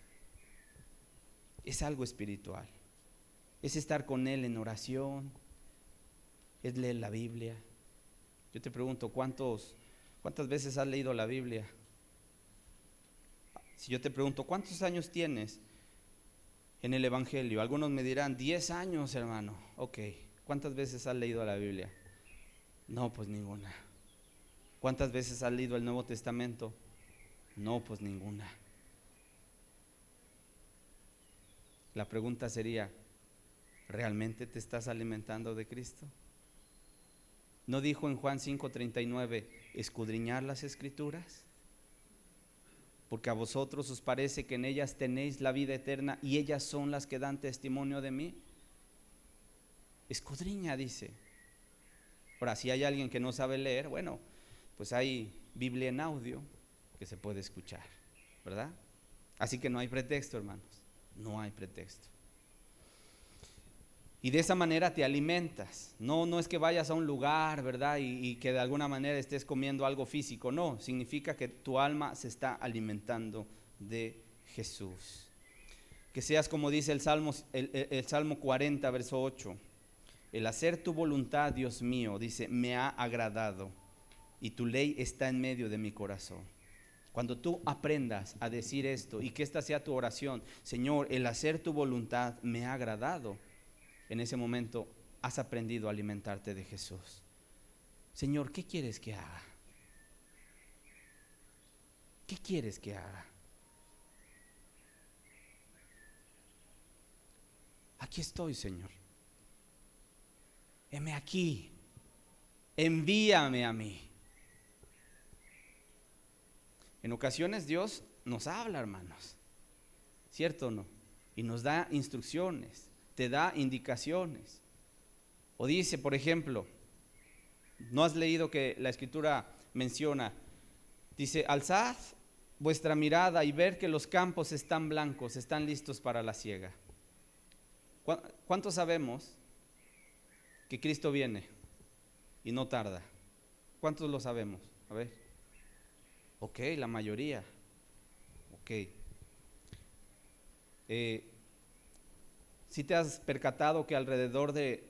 Es algo espiritual. Es estar con Él en oración, es leer la Biblia. Yo te pregunto, ¿cuántas veces has leído la Biblia? Si yo te pregunto, ¿cuántos años tienes en el Evangelio? Algunos me dirán, 10 años, hermano. Ok, ¿cuántas veces has leído la Biblia? No, pues ninguna. ¿Cuántas veces has leído el Nuevo Testamento? No, pues ninguna. La pregunta sería, ¿realmente te estás alimentando de Cristo? ¿No dijo en Juan 5:39, escudriñar las Escrituras? Porque a vosotros os parece que en ellas tenéis la vida eterna y ellas son las que dan testimonio de mí. escudriña, dice. Ahora, si hay alguien que no sabe leer, bueno, pues hay Biblia en audio que se puede escuchar, ¿verdad? Así que no hay pretexto, hermanos, no hay pretexto. Y de esa manera te alimentas. No es que vayas a un lugar, ¿verdad? Y que de alguna manera estés comiendo algo físico. No, significa que tu alma se está alimentando de Jesús. Que seas como dice el Salmo 40, verso 8. El hacer tu voluntad, Dios mío, dice, me ha agradado y tu ley está en medio de mi corazón. Cuando tú aprendas a decir esto y que esta sea tu oración, Señor, el hacer tu voluntad me ha agradado, en ese momento has aprendido a alimentarte de Jesús. Señor, ¿qué quieres que haga? ¿Qué quieres que haga? Aquí estoy, Señor. Heme aquí. Envíame a mí. En ocasiones Dios nos habla, hermanos. ¿Cierto o no? Y nos da instrucciones, te da indicaciones. O dice, por ejemplo, ¿no has leído que la Escritura menciona? Dice, alzad vuestra mirada y ver que los campos están blancos, están listos para la siega. ¿Cuántos sabemos que Cristo viene y no tarda? ¿Cuántos lo sabemos? A ver. Ok, la mayoría. Ok. ¿Sí te has percatado que alrededor de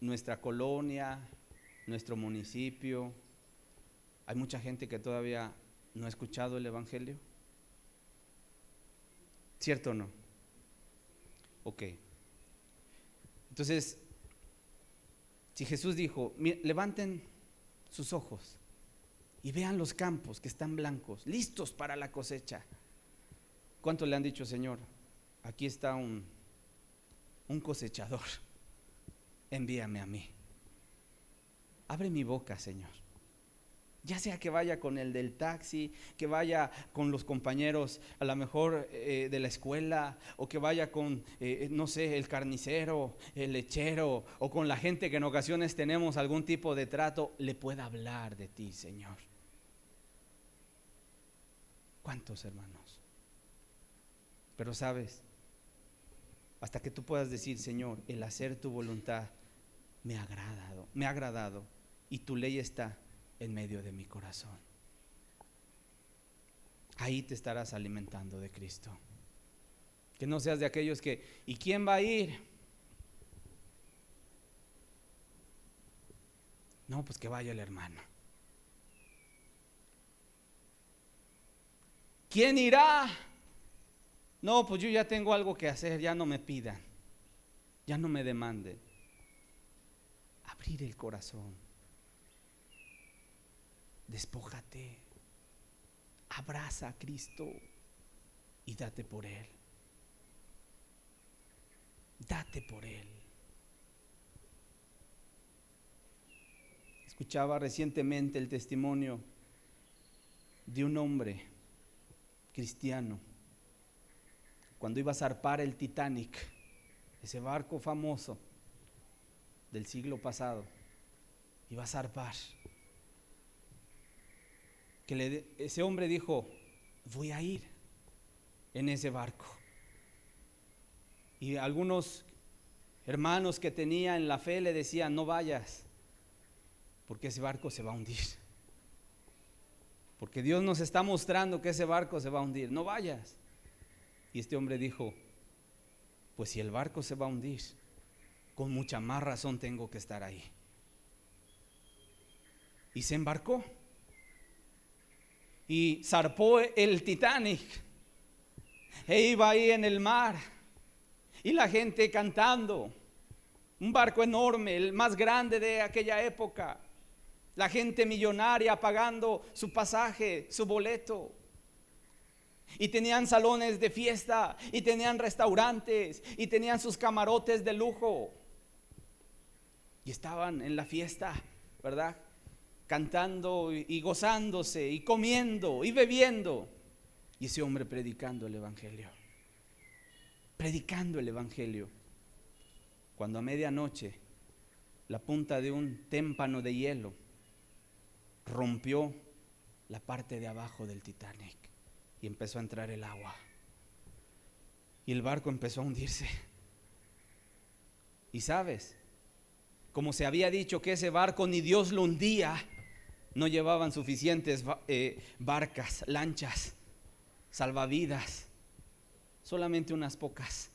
nuestra colonia, nuestro municipio, hay mucha gente que todavía no ha escuchado el Evangelio? ¿Cierto o no? Ok. Entonces, si Jesús dijo, levanten sus ojos y vean los campos que están blancos, listos para la cosecha. ¿Cuántos le han dicho, Señor, aquí está un cosechador, envíame a mí? Abre mi boca, Señor. Ya sea que vaya con el del taxi, que vaya con los compañeros a lo mejor de la escuela, o que vaya con, no sé, el carnicero, el lechero, o con la gente que en ocasiones tenemos algún tipo de trato, le pueda hablar de ti, Señor. ¿Cuántos, hermanos? Pero sabes, hasta que tú puedas decir, Señor, el hacer tu voluntad me ha agradado y tu ley está en medio de mi corazón. Ahí te estarás alimentando de Cristo. Que no seas de aquellos que, ¿y quién va a ir? No, pues que vaya el hermano. ¿Quién irá? No, pues yo ya tengo algo que hacer, ya no me pidan, ya no me demanden. Abrir el corazón. Despójate, abraza a Cristo y date por Él. Date por Él. Escuchaba recientemente el testimonio de un hombre cristiano cuando iba a zarpar el Titanic, ese barco famoso del siglo pasado. Iba a zarpar. Ese hombre dijo, voy a ir en ese barco. Y algunos hermanos que tenía en la fe le decían, no vayas, porque ese barco se va a hundir. Porque Dios nos está mostrando que ese barco se va a hundir, no vayas. Y este hombre dijo, pues si el barco se va a hundir, con mucha más razón tengo que estar ahí. Y se embarcó. Y zarpó el Titanic e iba ahí en el mar y la gente cantando, un barco enorme, el más grande de aquella época, la gente millonaria pagando su pasaje, su boleto, y tenían salones de fiesta y tenían restaurantes y tenían sus camarotes de lujo y estaban en la fiesta, ¿verdad? Cantando y gozándose y comiendo y bebiendo, y ese hombre predicando el evangelio, cuando a medianoche la punta de un témpano de hielo rompió la parte de abajo del Titanic y empezó a entrar el agua. Y el barco empezó a hundirse. Y sabes, como se había dicho que ese barco ni Dios lo hundía, no llevaban suficientes barcas, lanchas, salvavidas, solamente unas pocas.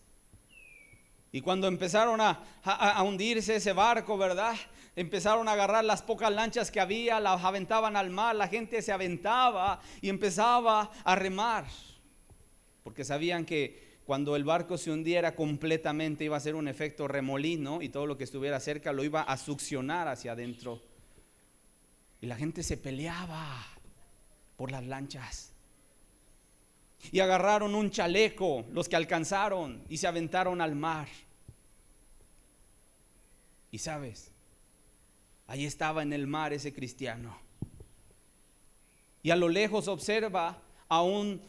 Y cuando empezaron a hundirse ese barco, ¿verdad? Empezaron a agarrar las pocas lanchas que había, las aventaban al mar, la gente se aventaba y empezaba a remar, porque sabían que cuando el barco se hundiera completamente iba a ser un efecto remolino y todo lo que estuviera cerca lo iba a succionar hacia adentro. Y la gente se peleaba por las lanchas. Y agarraron un chaleco, los que alcanzaron, y se aventaron al mar. Y sabes, ahí estaba en el mar ese cristiano. Y a lo lejos observa a un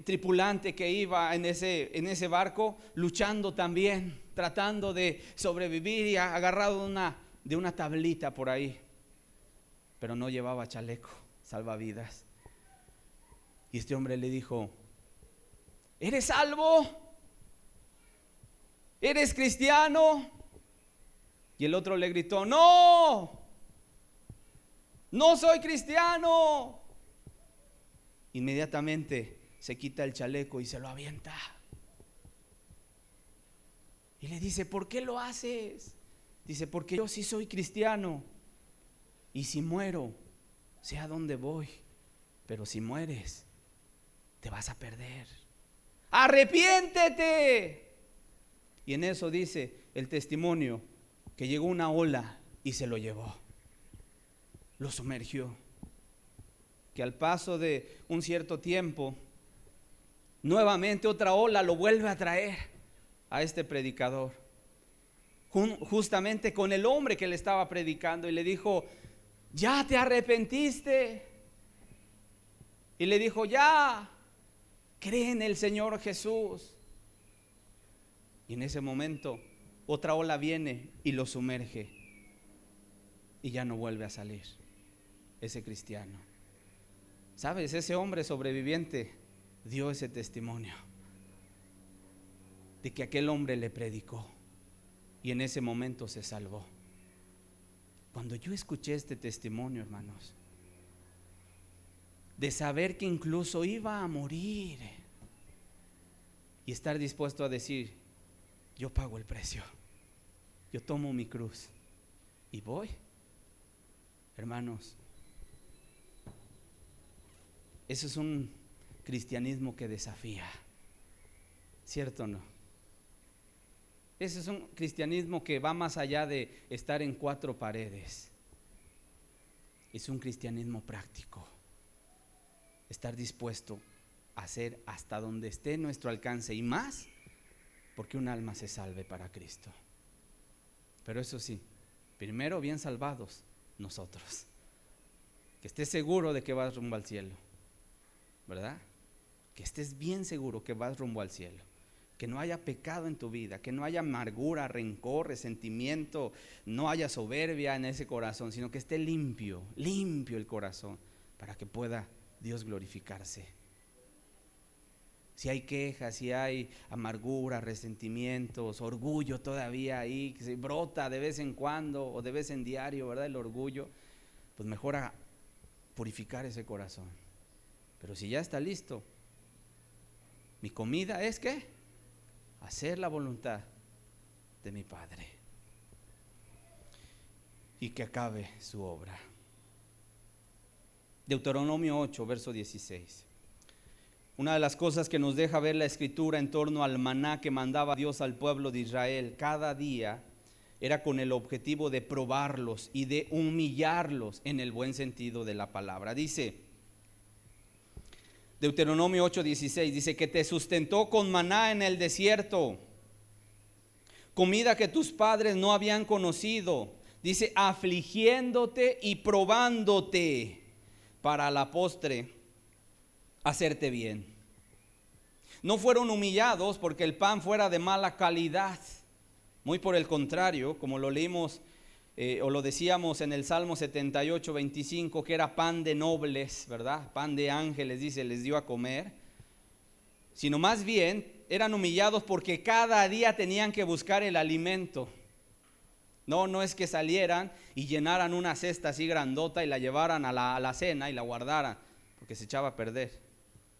tripulante que iba en ese barco, luchando también, tratando de sobrevivir y agarrado de una tablita por ahí. Pero no llevaba chaleco, salvavidas. Y este hombre le dijo: ¿eres salvo? ¿Eres cristiano? Y el otro le gritó: no, no soy cristiano. Inmediatamente se quita el chaleco y se lo avienta. Y le dice: ¿por qué lo haces? Dice: porque yo sí soy cristiano. Y si muero, sé a dónde voy. Pero si mueres, te vas a perder. ¡Arrepiéntete! Y en eso dice el testimonio que llegó una ola y se lo llevó, lo sumergió. Que al paso de un cierto tiempo, nuevamente otra ola lo vuelve a traer a este predicador, justamente con el hombre que le estaba predicando, y le dijo: ¿ya te arrepentiste? Y le dijo: ya, cree en el Señor Jesús. Y en ese momento otra ola viene y lo sumerge, y ya no vuelve a salir ese cristiano. ¿Sabes? Ese hombre sobreviviente dio ese testimonio de que aquel hombre le predicó y en ese momento se salvó. Cuando yo escuché este testimonio, hermanos, de saber que incluso iba a morir y estar dispuesto a decir: yo pago el precio, yo tomo mi cruz y voy. Hermanos, eso es un cristianismo que desafía, ¿cierto o no? Ese es un cristianismo que va más allá de estar en cuatro paredes. Es un cristianismo práctico. Estar dispuesto a hacer hasta donde esté nuestro alcance y más, porque un alma se salve para Cristo. Pero eso sí, primero bien salvados nosotros. Que estés seguro de que vas rumbo al cielo, ¿verdad? Que estés bien seguro que vas rumbo al cielo. Que no haya pecado en tu vida, que no haya amargura, rencor, resentimiento, no haya soberbia en ese corazón, sino que esté limpio el corazón, para que pueda Dios glorificarse. Si hay quejas, si hay amargura, resentimientos, orgullo todavía ahí, que se brota de vez en cuando o de vez en diario, ¿verdad? El orgullo, pues mejor a purificar ese corazón. Pero si ya está listo, mi comida es ¿qué? Hacer la voluntad de mi Padre y que acabe su obra. Deuteronomio 8, verso 16. Una de las cosas que nos deja ver la escritura en torno al maná que mandaba Dios al pueblo de Israel cada día era con el objetivo de probarlos y de humillarlos en el buen sentido de la palabra. Dice Deuteronomio 8:16, dice: que te sustentó con maná en el desierto, comida que tus padres no habían conocido, dice, afligiéndote y probándote para a la postre hacerte bien. No fueron humillados porque el pan fuera de mala calidad, muy por el contrario, como lo leímos o lo decíamos en el Salmo 78, 25, que era pan de nobles, ¿verdad? Pan de ángeles, dice, les dio a comer. Sino más bien eran humillados porque cada día tenían que buscar el alimento. No es que salieran y llenaran una cesta así grandota y la llevaran a la cena y la guardaran, porque se echaba a perder.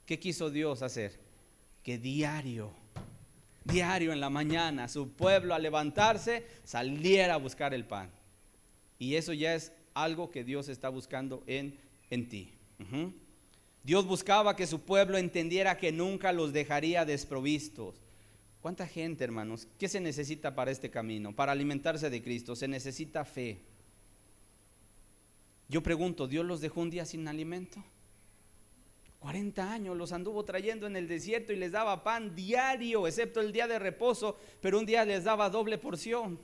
¿Qué quiso Dios hacer? Que diario en la mañana su pueblo al levantarse saliera a buscar el pan. Y eso ya es algo que Dios está buscando en ti. Dios buscaba que su pueblo entendiera que nunca los dejaría desprovistos. ¿Cuánta gente, hermanos? ¿Qué se necesita para este camino? Para alimentarse de Cristo se necesita fe. Yo pregunto, ¿Dios los dejó un día sin alimento? 40 años los anduvo trayendo en el desierto y les daba pan diario, excepto el día de reposo, pero un día les daba doble porción.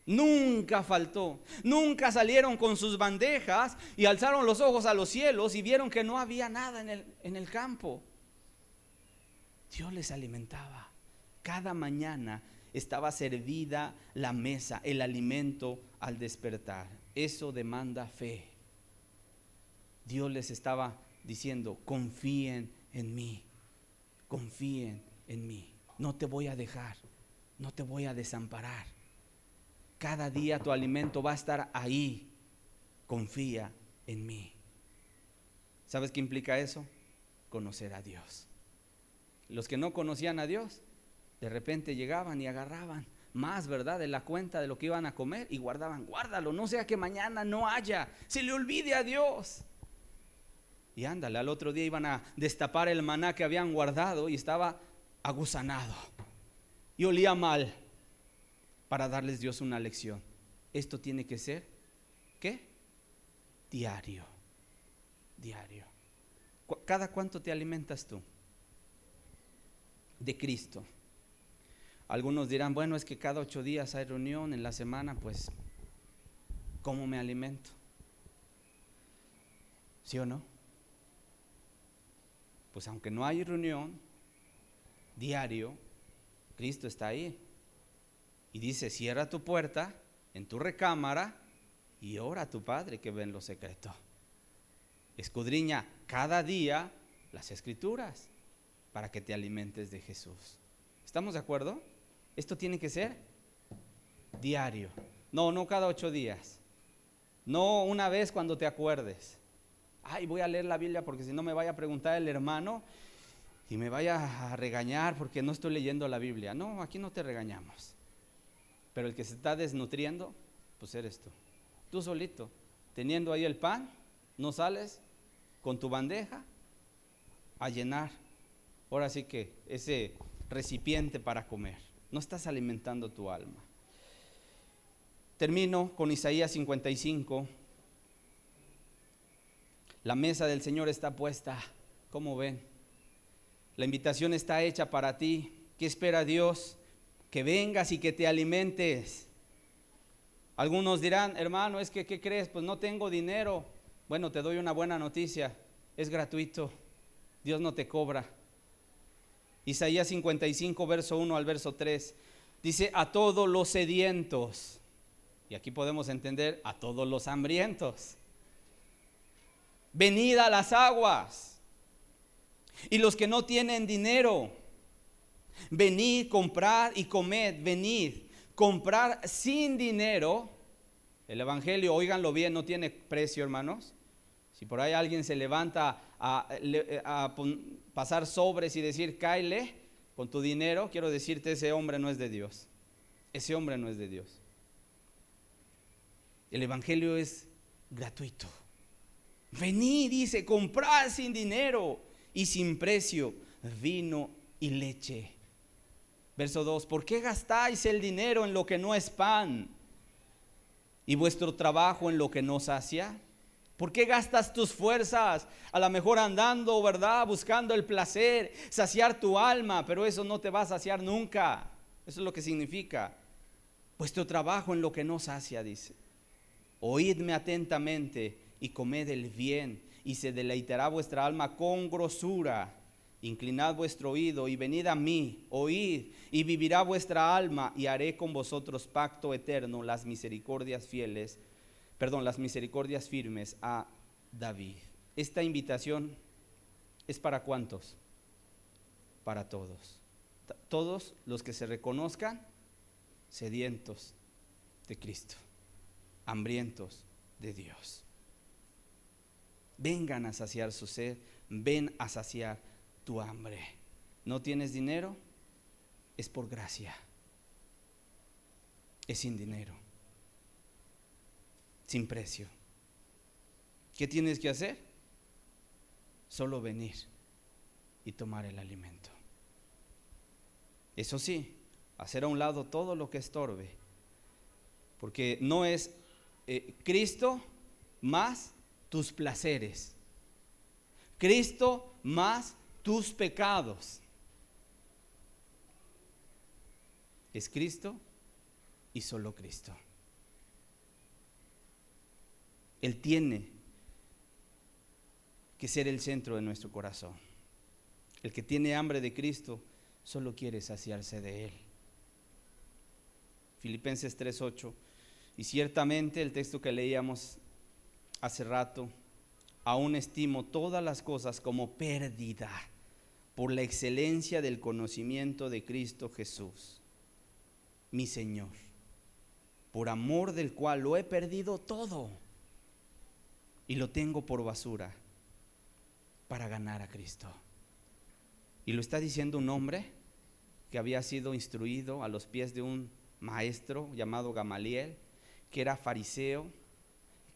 Nunca faltó, nunca salieron con sus bandejas y alzaron los ojos a los cielos y vieron que no había nada en el campo. Dios les alimentaba. Cada mañana estaba servida la mesa, el alimento al despertar. Eso demanda fe. Dios les estaba diciendo, confíen en mí, confíen en mí. No te voy a dejar, no te voy a desamparar. Cada día tu alimento va a estar ahí. Confía en mí. ¿Sabes qué implica eso? Conocer a Dios. Los que no conocían a Dios, de repente llegaban y agarraban más, ¿verdad?, de la cuenta de lo que iban a comer y guardaban. Guárdalo, no sea que mañana no haya, se le olvide a Dios. Y ándale, al otro día iban a destapar el maná que habían guardado y estaba agusanado y olía mal. Para darles Dios una lección. Esto tiene que ser, ¿qué? Diario. ¿Cada cuánto te alimentas tú? De Cristo. Algunos dirán, bueno, es que cada 8 días hay reunión en la semana, pues, ¿cómo me alimento? ¿Sí o no? Pues aunque no hay reunión diario, Cristo está ahí. Y dice, cierra tu puerta en tu recámara y ora a tu Padre que ve en lo secreto. Escudriña cada día las Escrituras para que te alimentes de Jesús. ¿Estamos de acuerdo? Esto tiene que ser diario. No cada 8 días. No una vez cuando te acuerdes. Ay, voy a leer la Biblia porque si no me vaya a preguntar el hermano y me vaya a regañar porque no estoy leyendo la Biblia. No, aquí no te regañamos. Pero el que se está desnutriendo, pues eres tú. Tú solito, teniendo ahí el pan, no sales con tu bandeja a llenar. Ahora sí que ese recipiente para comer. No estás alimentando tu alma. Termino con Isaías 55. La mesa del Señor está puesta. ¿Cómo ven? La invitación está hecha para ti. ¿Qué espera Dios? Que vengas y que te alimentes. Algunos dirán, hermano, es que ¿qué crees? Pues no tengo dinero. Bueno, te doy una buena noticia, es gratuito, Dios no te cobra. Isaías 55, verso 1 al verso 3, dice, a todos los sedientos, y aquí podemos entender, a todos los hambrientos, venid a las aguas, y los que no tienen dinero, venid, comprad y comed. Venid, comprar sin dinero. El evangelio, óiganlo bien, no tiene precio, hermanos. Si por ahí alguien se levanta a pasar sobres y decir, cáele con tu dinero, quiero decirte, ese hombre no es de Dios. Ese hombre no es de Dios. El evangelio es gratuito. Venid, dice, comprad sin dinero y sin precio vino y leche. Verso 2, ¿por qué gastáis el dinero en lo que no es pan y vuestro trabajo en lo que no sacia? ¿Por qué gastas tus fuerzas? A lo mejor andando, ¿verdad? Buscando el placer, saciar tu alma, pero eso no te va a saciar nunca. Eso es lo que significa. Vuestro trabajo en lo que no sacia, dice. Oídme atentamente y comed el bien, y se deleitará vuestra alma con grosura. inclinad vuestro oído y venid a mí, oíd, y vivirá vuestra alma, y haré con vosotros pacto eterno, las misericordias firmes a David. Esta invitación es para ¿cuántos? Para todos. Todos los que se reconozcan sedientos de Cristo, hambrientos de Dios. Vengan a saciar su sed, ven a saciar tu hambre. ¿No tienes dinero? Es por gracia. Es sin dinero, sin precio. ¿Qué tienes que hacer? Solo venir y tomar el alimento. Eso sí, hacer a un lado todo lo que estorbe, porque no es Cristo más tus placeres, Cristo más tus pecados. Es Cristo y solo Cristo. Él tiene que ser el centro de nuestro corazón. El que tiene hambre de Cristo solo quiere saciarse de Él. Filipenses 3:8. Y ciertamente el texto que leíamos hace rato, aún estimo todas las cosas como pérdida por la excelencia del conocimiento de Cristo Jesús, mi Señor, por amor del cual lo he perdido todo y lo tengo por basura para ganar a Cristo. Y lo está diciendo un hombre que había sido instruido a los pies de un maestro llamado Gamaliel, que era fariseo,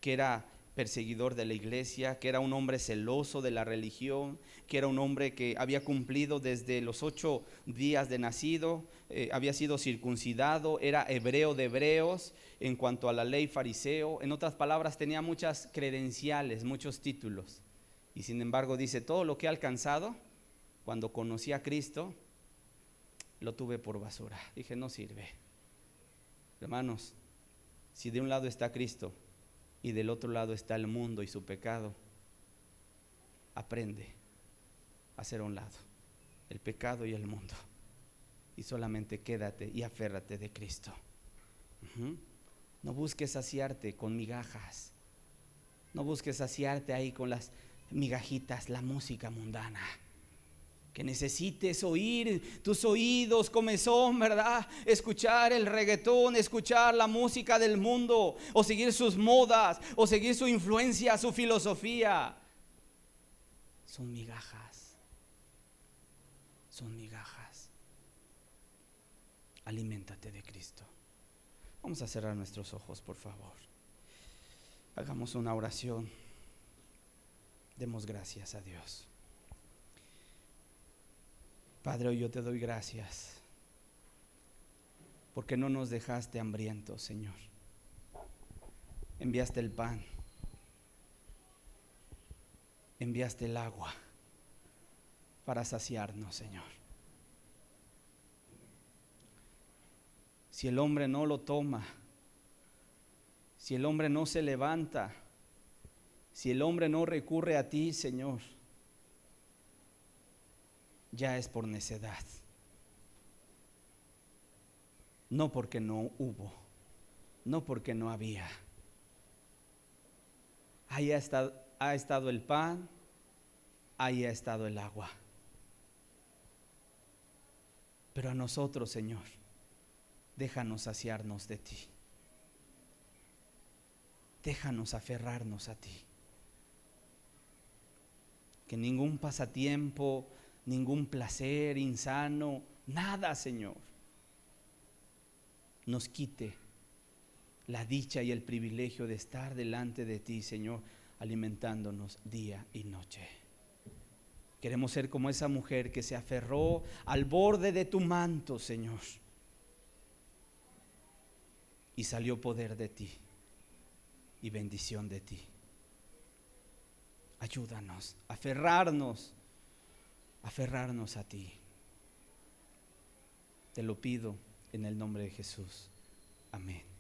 que era perseguidor de la iglesia, que era un hombre celoso de la religión, que era un hombre que había cumplido desde los 8 días de nacido, había sido circuncidado, era hebreo de hebreos en cuanto a la ley fariseo. En otras palabras, tenía muchas credenciales, muchos títulos. Y sin embargo dice, todo lo que he alcanzado cuando conocí a Cristo, lo tuve por basura. Dije, no sirve. Hermanos, si de un lado está Cristo y del otro lado está el mundo y su pecado, aprende a hacer a un lado el pecado y el mundo, y solamente quédate y aférrate de Cristo. No busques saciarte con migajas, no busques saciarte ahí con las migajitas, la música mundana. Que necesites oír, tus oídos comezón, ¿verdad? Escuchar el reggaetón, escuchar la música del mundo, o seguir sus modas, o seguir su influencia, su filosofía. Son migajas. Son migajas. Aliméntate de Cristo. Vamos a cerrar nuestros ojos, por favor. Hagamos una oración. Demos gracias a Dios. Padre, hoy yo te doy gracias porque no nos dejaste hambrientos, Señor. Enviaste el pan, enviaste el agua para saciarnos, Señor. Si el hombre no lo toma, si el hombre no se levanta, si el hombre no recurre a ti, Señor, ya es por necedad, no porque no hubo, no porque no había. Ahí ha estado el pan, ahí ha estado el agua. Pero a nosotros, Señor, déjanos saciarnos de ti. Déjanos aferrarnos a ti. Que ningún pasatiempo, ningún placer insano, nada, Señor, nos quite la dicha y el privilegio de estar delante de ti, Señor, alimentándonos día y noche. Queremos ser como esa mujer que se aferró al borde de tu manto, Señor, y salió poder de ti y bendición de ti. Ayúdanos a aferrarnos a ti. Te lo pido en el nombre de Jesús. Amén.